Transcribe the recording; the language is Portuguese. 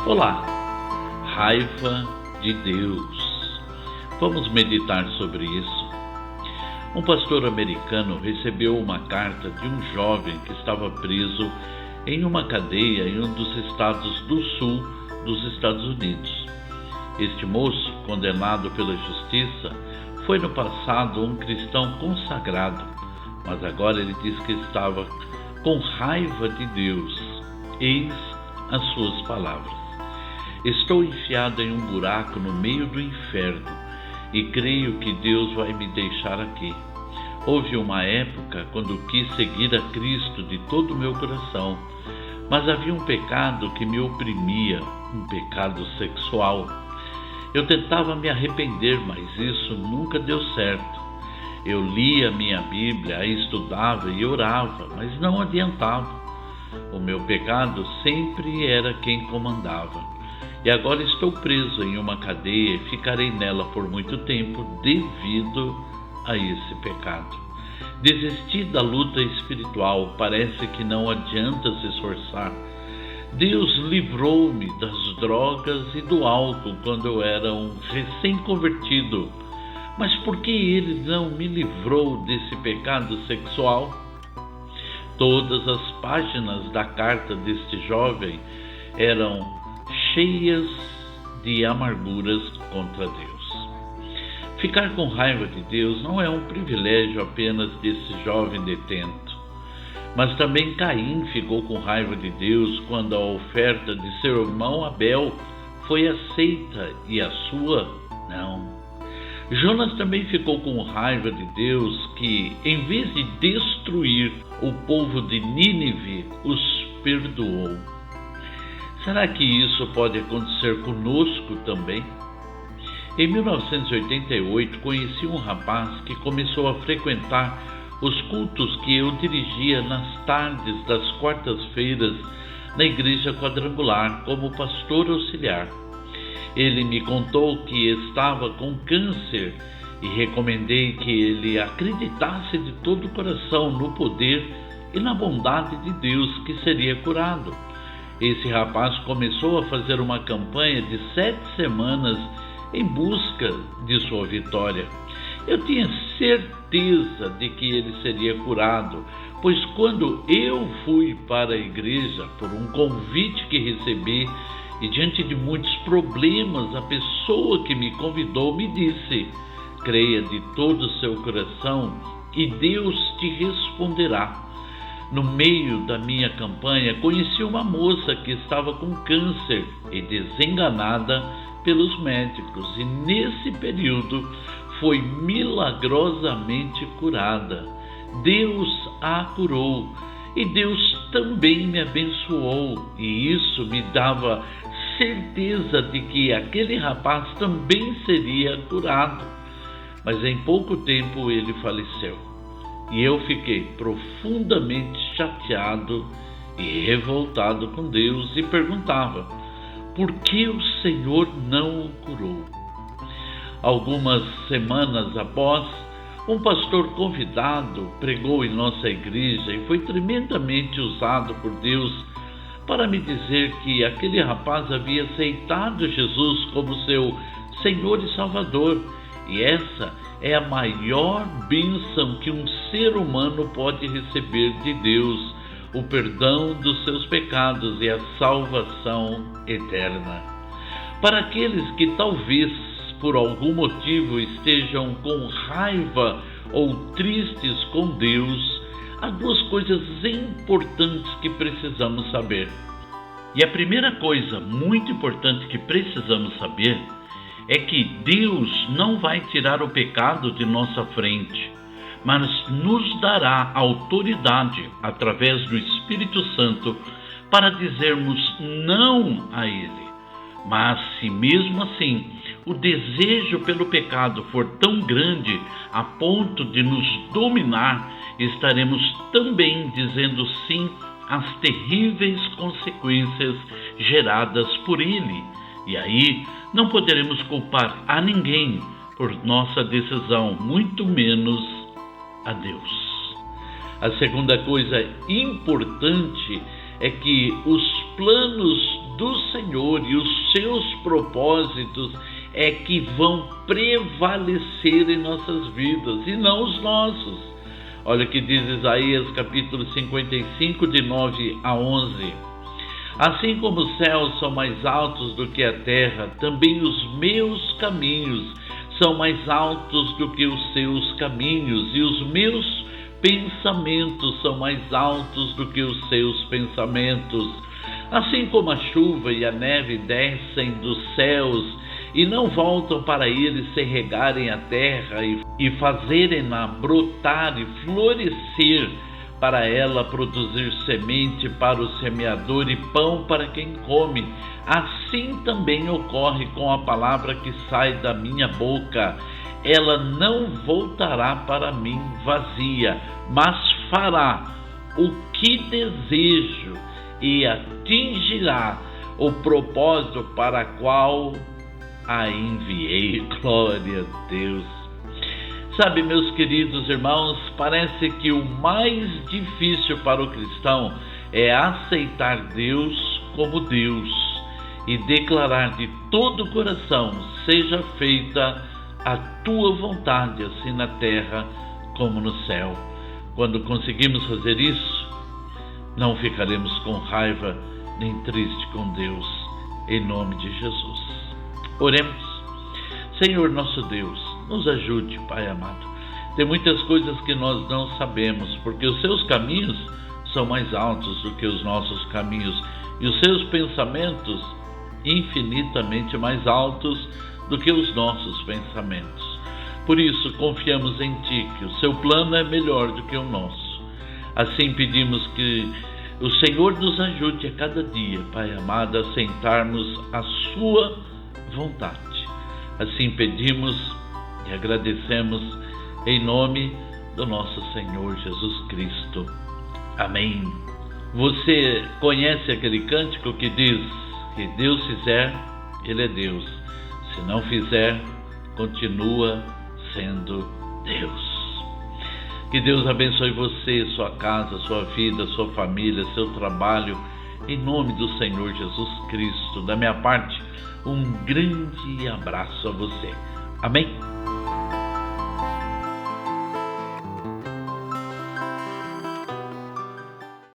Olá, raiva de Deus. Vamos meditar sobre isso. Um pastor americano recebeu uma carta de um jovem que estava preso em uma cadeia em um dos estados do sul dos Estados Unidos. Este moço, condenado pela justiça, foi no passado um cristão consagrado, mas agora ele diz que estava com raiva de Deus. Eis as suas palavras: estou enfiado em um buraco no meio do inferno e creio que Deus vai me deixar aqui. Houve uma época quando quis seguir a Cristo de todo o meu coração, mas havia um pecado que me oprimia, um pecado sexual. Eu tentava me arrepender, mas isso nunca deu certo. Eu lia a minha Bíblia, estudava e orava, mas não adiantava. O meu pecado sempre era quem comandava. E agora estou preso em uma cadeia e ficarei nela por muito tempo devido a esse pecado. Desisti da luta espiritual, parece que não adianta se esforçar. Deus livrou-me das drogas e do álcool quando eu era um recém-convertido. Mas por que Ele não me livrou desse pecado sexual? Todas as páginas da carta deste jovem eram cheias de amarguras contra Deus. Ficar com raiva de Deus não é um privilégio apenas desse jovem detento, mas também Caim ficou com raiva de Deus quando a oferta de seu irmão Abel foi aceita e a sua não. Jonas também ficou com raiva de Deus que, em vez de destruir o povo de Nínive, os perdoou. Será que isso pode acontecer conosco também? Em 1988, conheci um rapaz que começou a frequentar os cultos que eu dirigia nas tardes das quartas-feiras na Igreja Quadrangular como pastor auxiliar. Ele me contou que estava com câncer e recomendei que ele acreditasse de todo o coração no poder e na bondade de Deus que seria curado. Esse rapaz começou a fazer uma campanha de 7 semanas em busca de sua vitória. Eu tinha certeza de que ele seria curado, pois quando eu fui para a igreja por um convite que recebi e diante de muitos problemas, a pessoa que me convidou me disse: creia de todo o seu coração e Deus te responderá. No meio da minha campanha, conheci uma moça que estava com câncer e desenganada pelos médicos, e nesse período foi milagrosamente curada. Deus a curou e Deus também me abençoou, e isso me dava certeza de que aquele rapaz também seria curado. Mas em pouco tempo ele faleceu. E eu fiquei profundamente chateado e revoltado com Deus e perguntava: por que o Senhor não o curou? Algumas semanas após, um pastor convidado pregou em nossa igreja e foi tremendamente usado por Deus para me dizer que aquele rapaz havia aceitado Jesus como seu Senhor e Salvador, e essa é a maior bênção que um ser humano pode receber de Deus: o perdão dos seus pecados e a salvação eterna. Para aqueles que talvez por algum motivo estejam com raiva ou tristes com Deus, há 2 coisas importantes que precisamos saber. E a primeira coisa muito importante que precisamos saber é que Deus não vai tirar o pecado de nossa frente, mas nos dará autoridade através do Espírito Santo para dizermos não a ele. Mas se mesmo assim o desejo pelo pecado for tão grande a ponto de nos dominar, estaremos também dizendo sim às terríveis consequências geradas por ele. E aí não poderemos culpar a ninguém por nossa decisão, muito menos a Deus. A segunda coisa importante é que os planos do Senhor e os seus propósitos é que vão prevalecer em nossas vidas e não os nossos. Olha o que diz Isaías capítulo 55, de 9 a 11. Assim como os céus são mais altos do que a terra, também os meus caminhos são mais altos do que os seus caminhos, e os meus pensamentos são mais altos do que os seus pensamentos. Assim como a chuva e a neve descem dos céus e não voltam para eles se regarem a terra e fazerem-na brotar e florescer, para ela produzir semente para o semeador e pão para quem come, assim também ocorre com a palavra que sai da minha boca. Ela não voltará para mim vazia, mas fará o que desejo e atingirá o propósito para qual a enviei. Glória a Deus. Sabe, meus queridos irmãos, parece que o mais difícil para o cristão é aceitar Deus como Deus e declarar de todo o coração: seja feita a tua vontade, assim na terra como no céu. Quando conseguimos fazer isso, não ficaremos com raiva nem triste com Deus, em nome de Jesus. Oremos. Senhor nosso Deus, nos ajude, Pai amado. Tem muitas coisas que nós não sabemos, porque os seus caminhos são mais altos do que os nossos caminhos, e os seus pensamentos infinitamente mais altos do que os nossos pensamentos. Por isso, confiamos em Ti, que o seu plano é melhor do que o nosso. Assim pedimos que o Senhor nos ajude a cada dia, Pai amado, a sentarmos a sua vontade. Assim pedimos e agradecemos em nome do nosso Senhor Jesus Cristo. Amém. Você conhece aquele cântico que diz: que Deus fizer, Ele é Deus. Se não fizer, continua sendo Deus. Que Deus abençoe você, sua casa, sua vida, sua família, seu trabalho, em nome do Senhor Jesus Cristo. Da minha parte, um grande abraço a você. Amém?